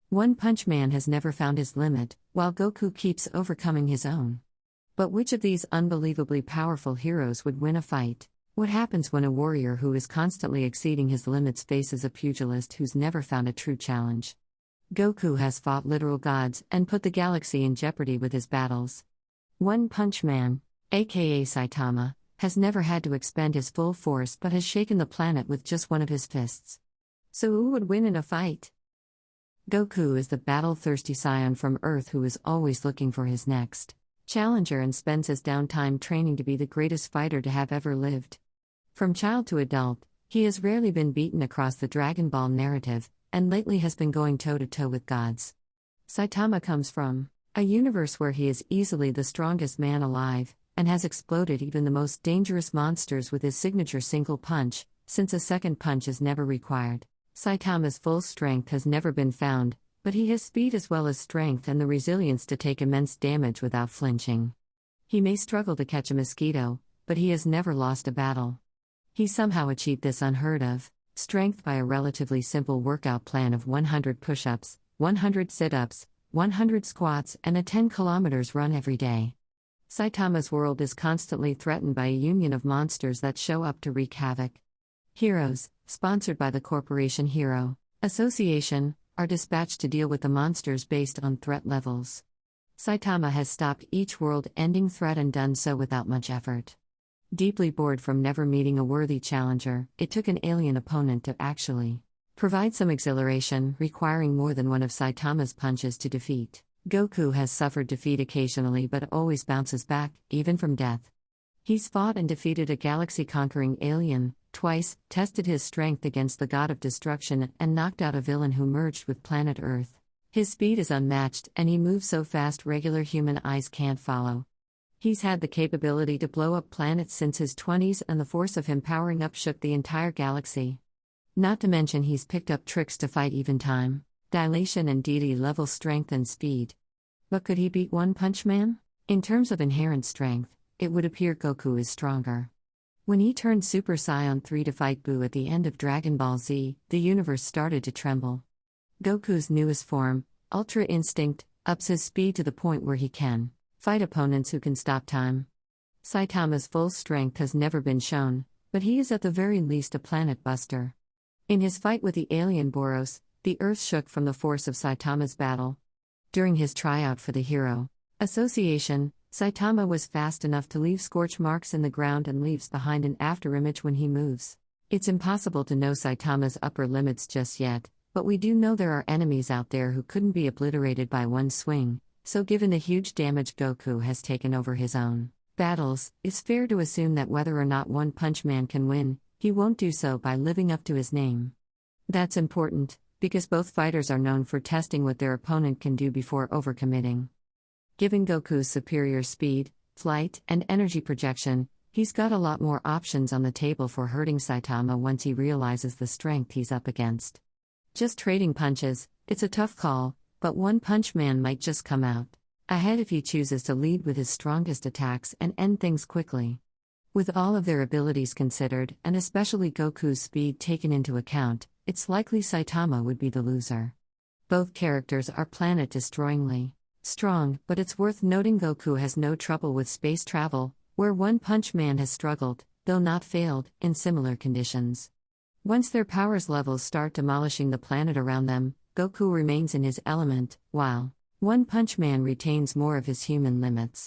One Punch Man has never found his limit, while Goku keeps overcoming his own. But which of these unbelievably powerful heroes would win a fight? What happens when a warrior who is constantly exceeding his limits faces a pugilist who's never found a true challenge? Goku has fought literal gods and put the galaxy in jeopardy with his battles. One Punch Man, aka Saitama, has never had to expend his full force but has shaken the planet with just one of his fists. So who would win in a fight? Goku is the battle-thirsty scion from Earth who is always looking for his next challenger and spends his downtime training to be the greatest fighter to have ever lived. From child to adult, he has rarely been beaten across the Dragon Ball narrative, and lately has been going toe-to-toe with gods. Saitama comes from a universe where he is easily the strongest man alive, and has exploded even the most dangerous monsters with his signature single punch, since a second punch is never required. Saitama's full strength has never been found, but he has speed as well as strength and the resilience to take immense damage without flinching. He may struggle to catch a mosquito, but he has never lost a battle. He somehow achieved this unheard of strength by a relatively simple workout plan of 100 push-ups, 100 sit-ups, 100 squats, and a 10 kilometers run every day. Saitama's world is constantly threatened by a union of monsters that show up to wreak havoc. Heroes, sponsored by the Corporation Hero Association, are dispatched to deal with the monsters based on threat levels. Saitama has stopped each world-ending threat and done so without much effort. Deeply bored from never meeting a worthy challenger, it took an alien opponent to actually provide some exhilaration, requiring more than one of Saitama's punches to defeat. Goku has suffered defeat occasionally but always bounces back, even from death. He's fought and defeated a galaxy-conquering alien, twice, tested his strength against the god of destruction, and knocked out a villain who merged with planet Earth. His speed is unmatched, and he moves so fast regular human eyes can't follow. He's had the capability to blow up planets since his 20s, and the force of him powering up shook the entire galaxy. Not to mention he's picked up tricks to fight even time, dilation and deity-level strength and speed. But could he beat One Punch Man? In terms of inherent strength, it would appear Goku is stronger. When he turned Super Saiyan 3 to fight Buu at the end of Dragon Ball Z, the universe started to tremble. Goku's newest form, Ultra Instinct, ups his speed to the point where he can fight opponents who can stop time. Saitama's full strength has never been shown, but he is at the very least a planet buster. In his fight with the alien Boros, the Earth shook from the force of Saitama's battle. During his tryout for the Hero Association, Saitama was fast enough to leave scorch marks in the ground and leaves behind an afterimage when he moves. It's impossible to know Saitama's upper limits just yet, but we do know there are enemies out there who couldn't be obliterated by one swing, so given the huge damage Goku has taken over his own battles, it's fair to assume that whether or not One Punch Man can win, he won't do so by living up to his name. That's important, because both fighters are known for testing what their opponent can do before overcommitting. Given Goku's superior speed, flight, and energy projection, he's got a lot more options on the table for hurting Saitama once he realizes the strength he's up against. Just trading punches, it's a tough call, but One Punch Man might just come out ahead if he chooses to lead with his strongest attacks and end things quickly. With all of their abilities considered, and especially Goku's speed taken into account, it's likely Saitama would be the loser. Both characters are planet-destroyingly strong, but it's worth noting Goku has no trouble with space travel, where One Punch Man has struggled, though not failed, in similar conditions. Once their powers levels start demolishing the planet around them, Goku remains in his element, while One Punch Man retains more of his human limits.